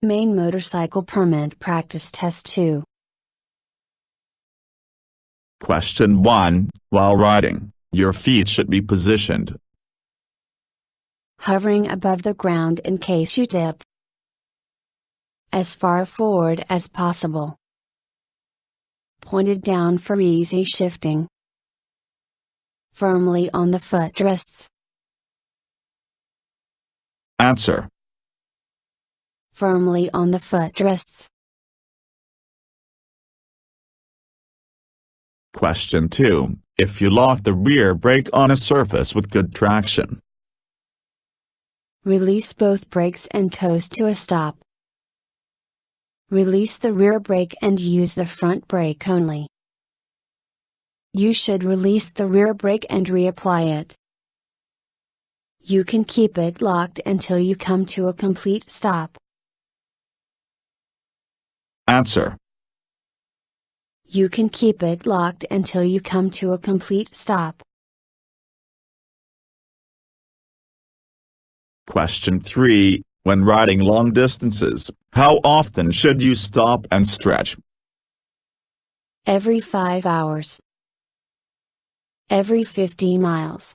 Maine Motorcycle Permit Practice Test 2. Question 1. While riding, your feet should be positioned hovering above the ground in case you dip, as far forward as possible, pointed down for easy shifting, firmly on the footrests. Answer. Firmly on the footrests. Question 2. If you lock the rear brake on a surface with good traction, release both brakes and coast to a stop. Release the rear brake and use the front brake only. You should release the rear brake and reapply it. You can keep it locked until you come to a complete stop. Answer. You can keep it locked until you come to a complete stop. Question 3. When riding long distances, how often should you stop and stretch? Every 5 hours. Every 50 miles.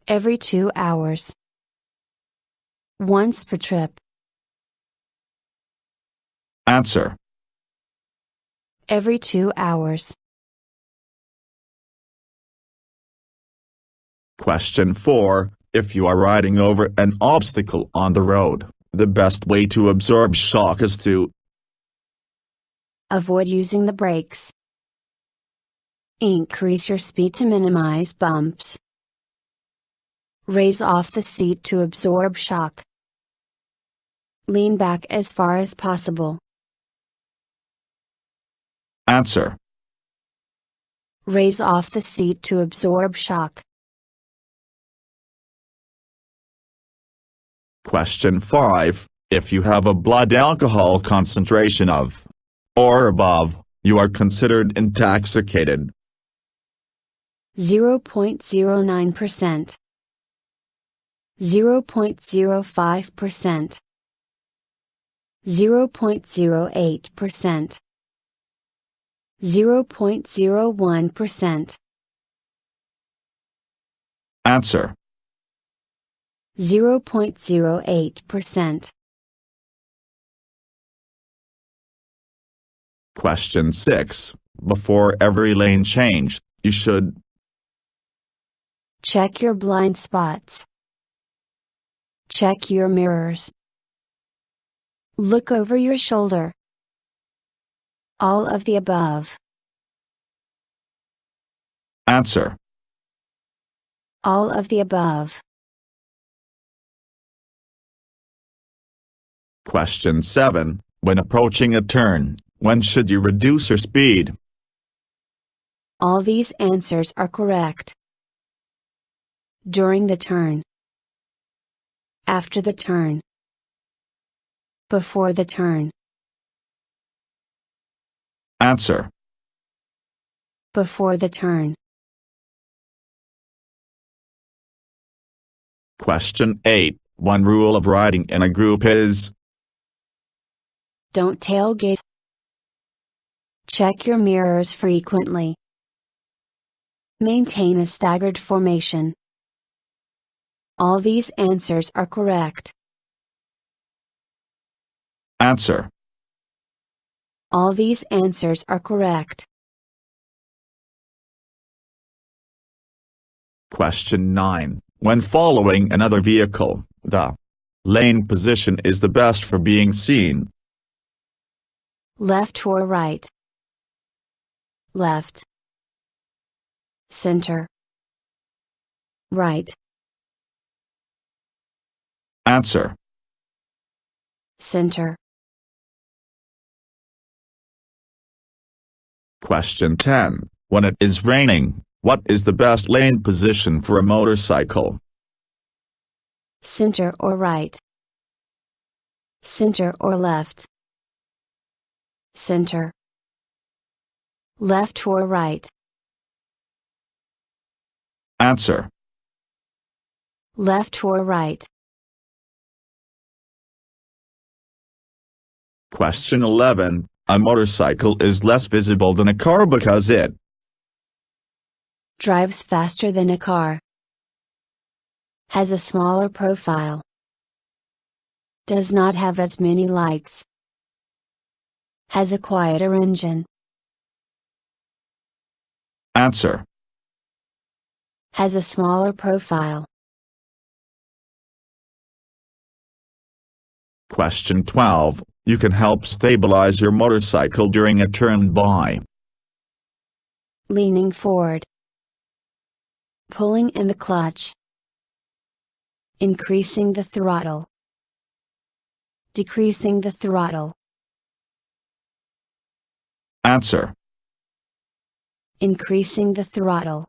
Every 2 hours. Once per trip. Answer. Every 2 hours. Question 4. If you are riding over an obstacle on the road, the best way to absorb shock is to avoid using the brakes. Increase your speed to minimize bumps. Raise off the seat to absorb shock. Lean back as far as possible. Answer. Raise off the seat to absorb shock. Question 5. If you have a blood alcohol concentration of or above, you are considered intoxicated. 0.09%. 0.05%. 0.08%. 0.01%. Answer. 0.08%. Question 6. Before every lane change, you should check your blind spots. Check your mirrors. Look over your shoulder. All of the above. Answer. All of the above. Question 7. When approaching a turn, when should you reduce your speed? All these answers are correct. During the turn. After the turn. Before the turn. Answer. Before the turn. Question 8. One rule of riding in a group is don't tailgate. Check your mirrors frequently. Maintain a staggered formation. All these answers are correct. Answer. All these answers are correct. Question 9. When following another vehicle, the lane position is the best for being seen. Left or right? Left. Center. Right. Answer. Center. Question 10. When it is raining, what is the best lane position for a motorcycle? Center or right? Center or left? Center. Left or right? Answer. Left or right? Question 11. A motorcycle is less visible than a car because it drives faster than a car, has a smaller profile, does not have as many lights, has a quieter engine. Answer. Has a smaller profile. Question 12. You can help stabilize your motorcycle during a turn by leaning forward, pulling in the clutch, increasing the throttle, decreasing the throttle. Answer. Increasing the throttle.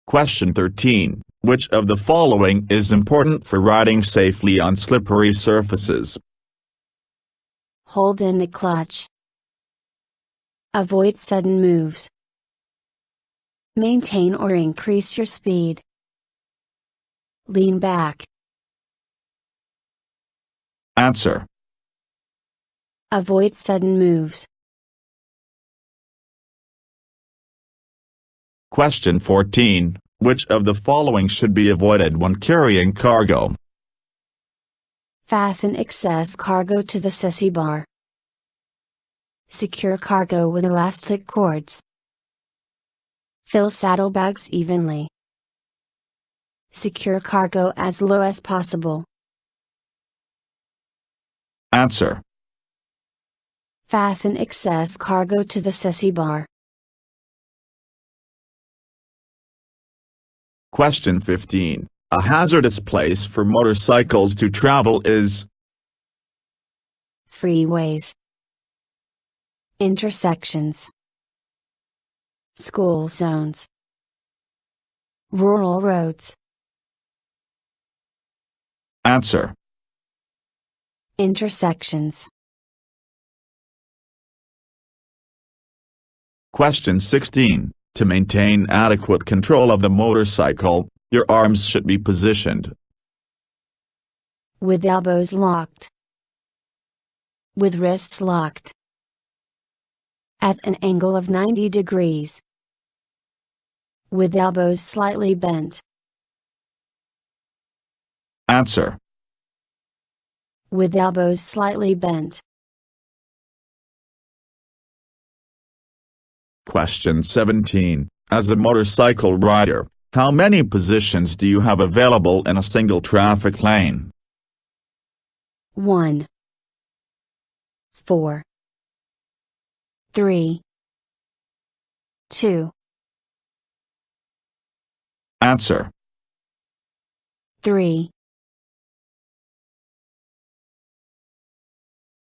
Question 13. Which of the following is important for riding safely on slippery surfaces? Hold in the clutch. Avoid sudden moves. Maintain or increase your speed. Lean back. Answer. Avoid sudden moves. Question 14. Which of the following should be avoided when carrying cargo? Fasten excess cargo to the chassis bar. Secure cargo with elastic cords. Fill saddlebags evenly. Secure cargo as low as possible. Answer. Fasten excess cargo to the chassis bar. Question 15. A hazardous place for motorcycles to travel is freeways, intersections, school zones, rural roads. Answer. Intersections. Question 16. To maintain adequate control of the motorcycle, your arms should be positioned with elbows locked, with wrists locked, at an angle of 90 degrees, with elbows slightly bent. Answer. With elbows slightly bent. Question 17. As a motorcycle rider, how many positions do you have available in a single traffic lane? 1, 4, 3, 2. Answer. 3.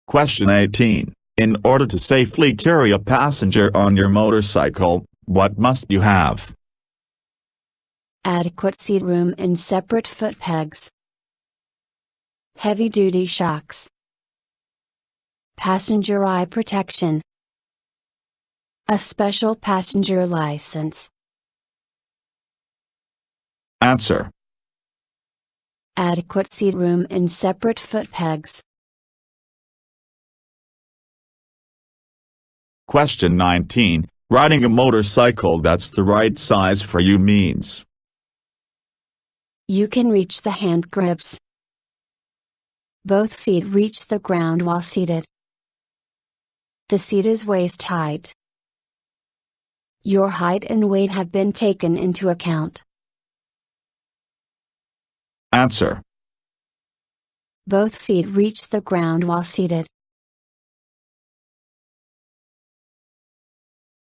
Question 18. In order to safely carry a passenger on your motorcycle, what must you have? Adequate seat room and separate foot pegs. Heavy-duty shocks. Passenger eye protection. A special passenger license. Answer. Adequate seat room and separate foot pegs. Question 19. Riding a motorcycle that's the right size for you means you can reach the hand grips. Both feet reach the ground while seated. The seat is waist height. Your height and weight have been taken into account. Answer. Both feet reach the ground while seated.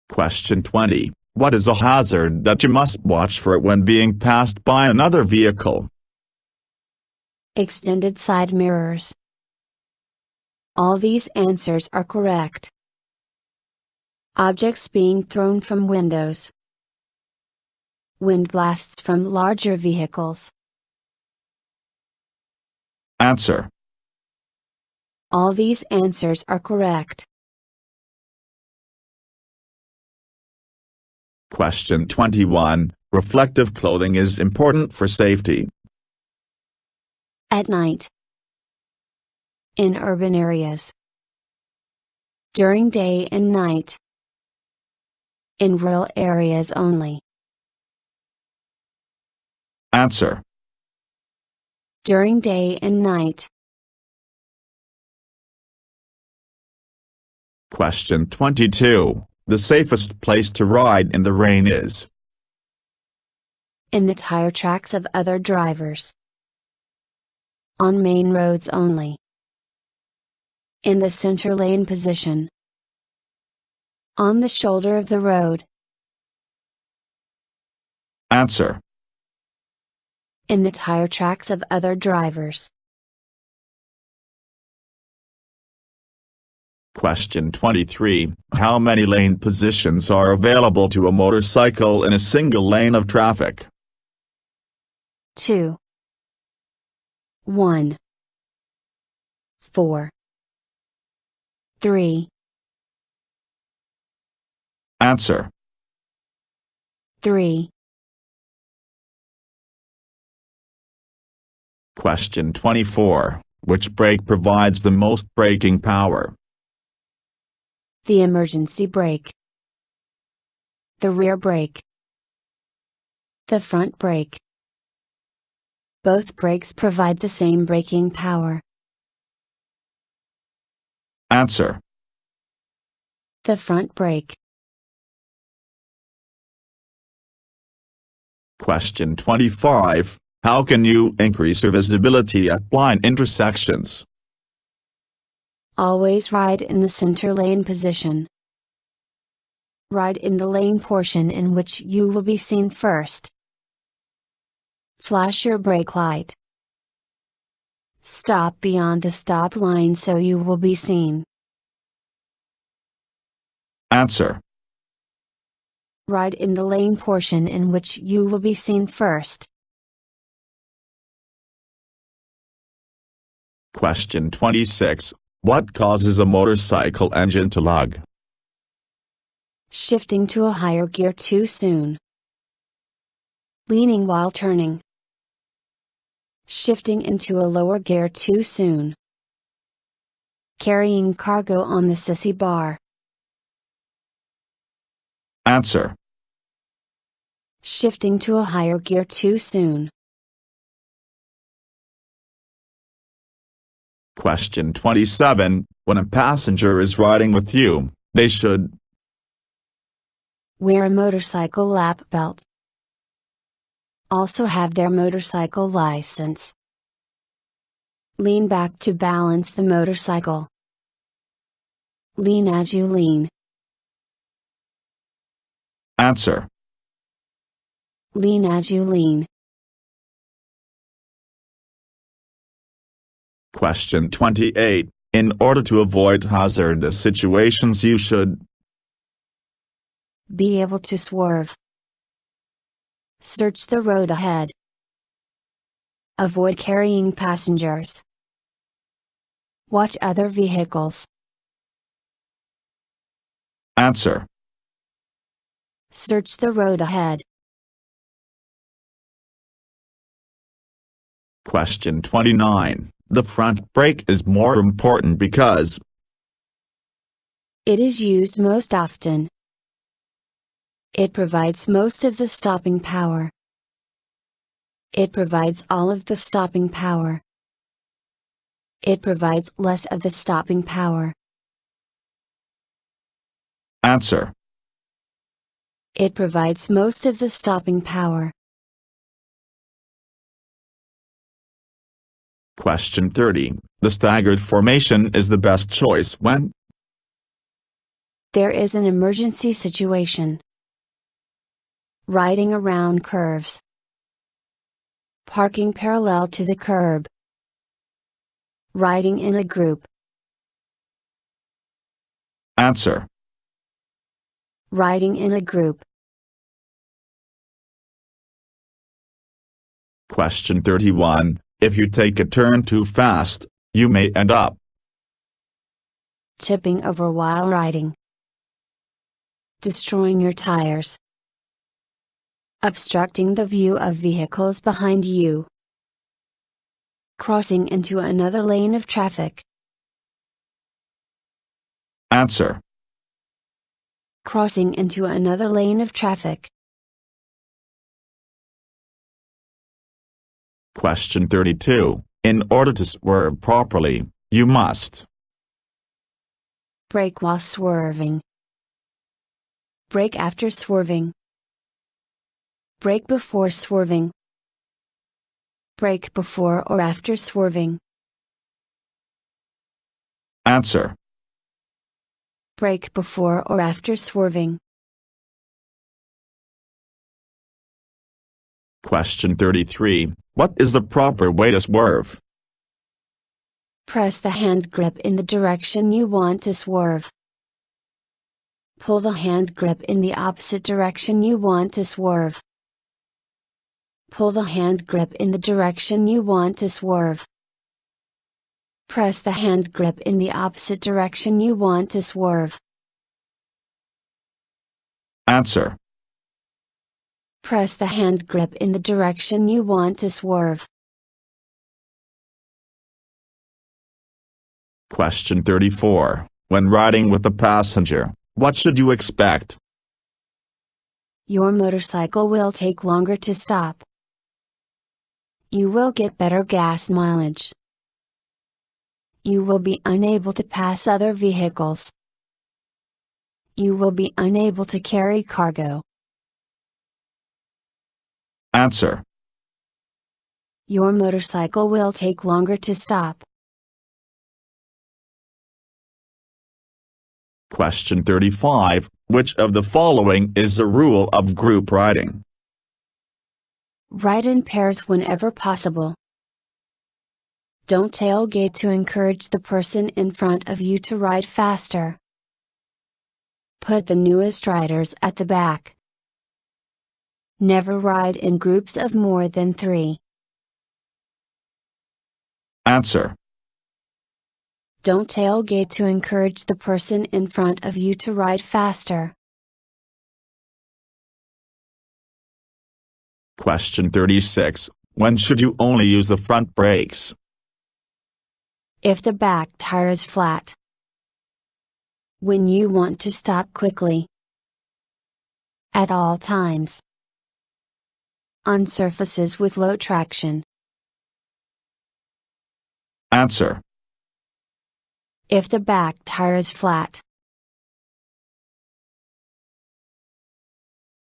Question 20. What is a hazard that you must watch for when being passed by another vehicle? Extended side mirrors. All these answers are correct. Objects being thrown from windows. Wind blasts from larger vehicles. Answer. All these answers are correct. Question 21. Reflective clothing is important for safety. At night, In urban areas. During day and night. In rural areas only. Answer. During day and night. Question 22. The safest place to ride in the rain is? In the tire tracks of other drivers. On main roads only. In the center lane position. On the shoulder of the road. Answer. In the tire tracks of other drivers. Question 23. How many lane positions are available to a motorcycle in a single lane of traffic? 2. 1. 4. 3. Answer. 3. Question 24. Which brake provides the most braking power? The emergency brake. The rear brake. The front brake. Both brakes provide the same braking power. Answer. The front brake. Question 25. How can you increase your visibility at blind intersections? Always ride in the center lane position. Ride in the lane portion in which you will be seen first. Flash your brake light. Stop beyond the stop line so you will be seen. Answer. Ride in the lane portion in which you will be seen first. Question 26. What causes a motorcycle engine to lug? Shifting to a higher gear too soon. Leaning while turning. Shifting into a lower gear too soon. Carrying cargo on the sissy bar. Answer. Shifting to a higher gear too soon. Question 27. When a passenger is riding with you, they should wear a motorcycle lap belt. Also have their motorcycle license. Lean back to balance the motorcycle. Lean as you lean. Answer. Lean as you lean. Question 28. In order to avoid hazardous situations you should be able to swerve. Search the road ahead. Avoid carrying passengers. Watch other vehicles. Answer. Search the road ahead. Question 29. The front brake is more important because it is used most often. It provides most of the stopping power. It provides all of the stopping power. It provides less of the stopping power. Answer. It provides most of the stopping power. Question 30. The staggered formation is the best choice when there is an emergency situation. Riding around curves. Parking parallel to the curb. Riding in a group. Answer. Riding in a group. Question 31. If you take a turn too fast, you may end up tipping over while riding. Destroying your tires. Obstructing the view of vehicles behind you. Crossing into another lane of traffic. Answer. Crossing into another lane of traffic. Question 32. In order to swerve properly, you must Brake while swerving. Brake after swerving. Brake before swerving. Brake before or after swerving. Answer. Brake before or after swerving. Question 33. What is the proper way to swerve? Press the hand grip in the direction you want to swerve. Pull the hand grip in the opposite direction you want to swerve. Pull the hand grip in the direction you want to swerve. Press the hand grip in the opposite direction you want to swerve. Answer. Press the hand grip in the direction you want to swerve. Question 34. When riding with a passenger, what should you expect? Your motorcycle will take longer to stop. You will get better gas mileage. You will be unable to pass other vehicles. You will be unable to carry cargo. Answer. Your motorcycle will take longer to stop. Question 35. Which of the following is the rule of group riding? Ride in pairs whenever possible. Don't tailgate to encourage the person in front of you to ride faster. Put the newest riders at the back. Never ride in groups of more than 3. Answer. Don't tailgate to encourage the person in front of you to ride faster. Question 36. When should you only use the front brakes? If the back tire is flat. When you want to stop quickly. At all times. On surfaces with low traction. Answer. If the back tire is flat.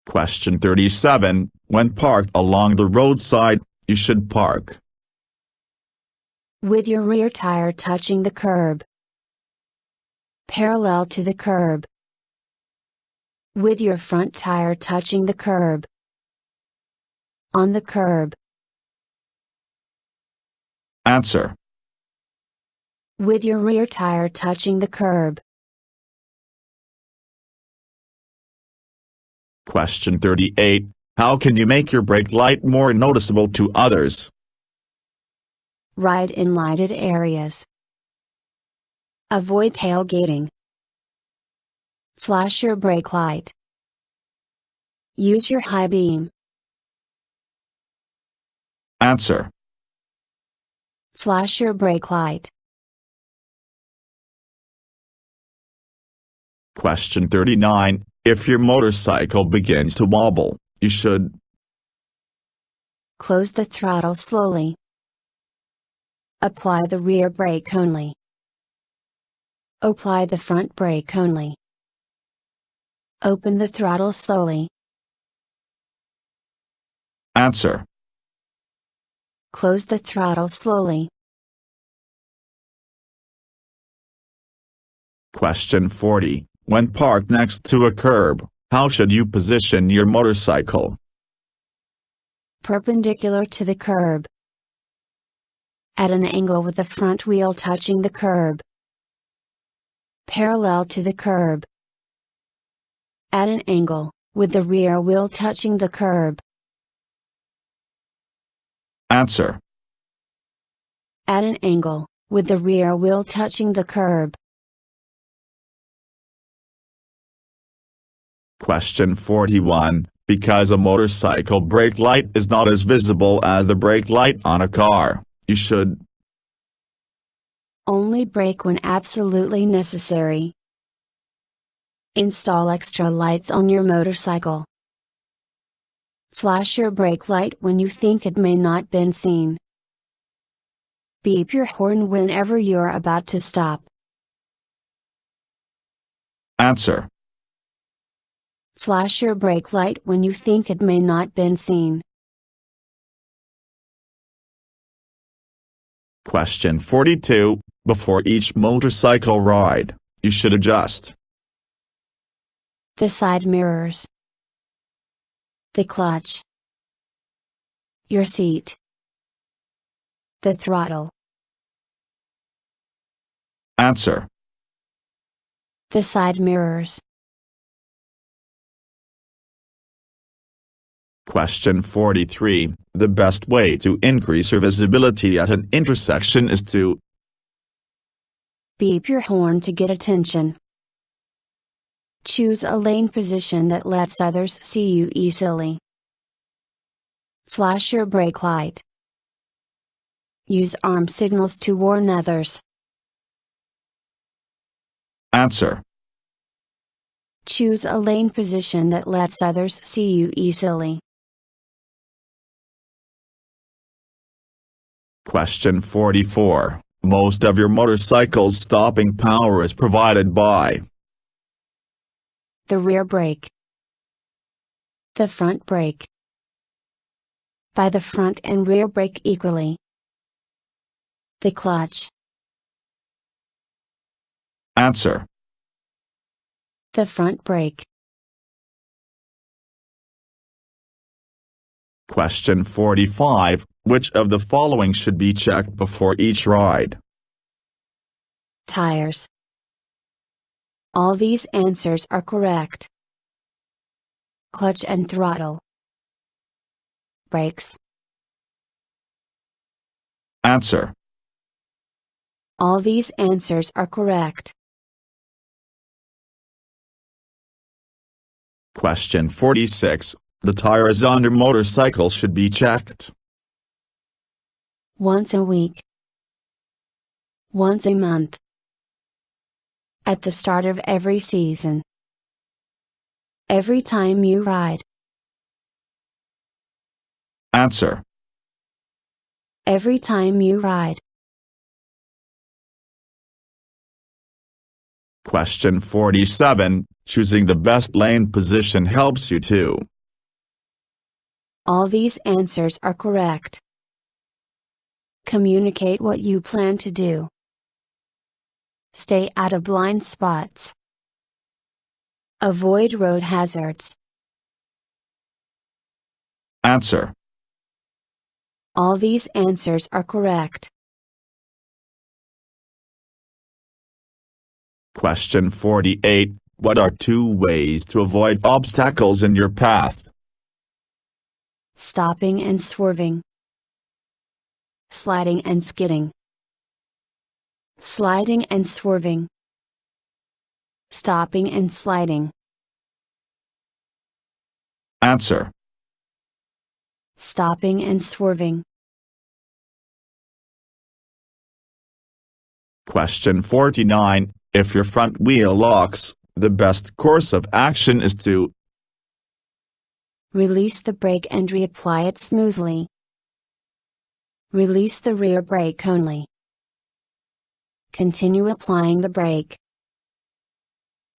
Question 37. When parked along the roadside, you should park with your rear tire touching the curb. Parallel to the curb. With your front tire touching the curb. On the curb. Answer. With your rear tire touching the curb. Question 38. How can you make your brake light more noticeable to others? Ride in lighted areas. Avoid tailgating. Flash your brake light. Use your high beam. Answer. Flash your brake light. Question 39. If your motorcycle begins to wobble, you should close the throttle slowly. Apply the rear brake only. Apply the front brake only. Open the throttle slowly. Answer. Close the throttle slowly. Question 40. When parked next to a curb, how should you position your motorcycle? Perpendicular to the curb. At an angle with the front wheel touching the curb. Parallel to the curb. At an angle, with the rear wheel touching the curb. Answer. At an angle, with the rear wheel touching the curb. Question 41. Because a motorcycle brake light is not as visible as the brake light on a car, you should only brake when absolutely necessary. Install extra lights on your motorcycle. Flash your brake light when you think it may not been seen. Beep your horn whenever you're about to stop. Answer. Flash your brake light when you think it may not been seen. Question 42. Before each motorcycle ride, you should adjust The side mirrors, the clutch, your seat, the throttle. Answer. The side mirrors. Question 43. The best way to increase your visibility at an intersection is to Beep your horn to get attention. Choose a lane position that lets others see you easily. Flash your brake light. Use arm signals to warn others. Answer. Choose a lane position that lets others see you easily. Question 44. Most of your motorcycle's stopping power is provided by The rear brake, the front brake. By the front and rear brake equally. The clutch. Answer. The front brake. Question 45. Which of the following should be checked before each ride? Tires. All these answers are correct. Clutch and throttle. Brakes. Answer. All these answers are correct. Question 46. The tires on your motorcycle should be checked Once a week. Once a month. At the start of every season. Every time you ride. Answer. Every time you ride. Question 47. Choosing the best lane position helps you to All these answers are correct. Communicate what you plan to do. Stay out of blind spots. Avoid road hazards. Answer. All these answers are correct. Question 48. What are 2 ways to avoid obstacles in your path? Stopping and swerving. Sliding and skidding. Sliding and swerving. Stopping and sliding. Answer. Stopping and swerving. Question 49. If your front wheel locks, the best course of action is to Release the brake and reapply it smoothly. Release the rear brake only. Continue applying the brake.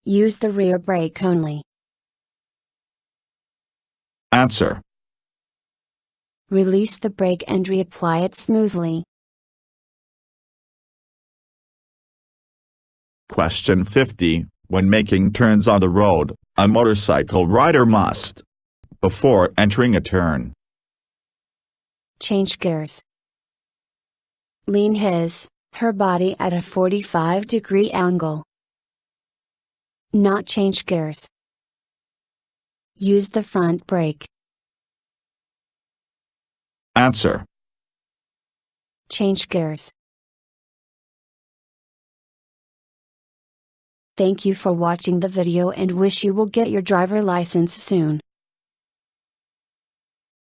Use the rear brake only. Answer. Release the brake and reapply it smoothly. Question 50. When making turns on the road, a motorcycle rider must, before entering a turn, Change gears. Lean her body at a 45-degree angle. Not change gears. Use the front brake. Answer. Change gears. Thank you for watching the video and wish you will get your driver license soon.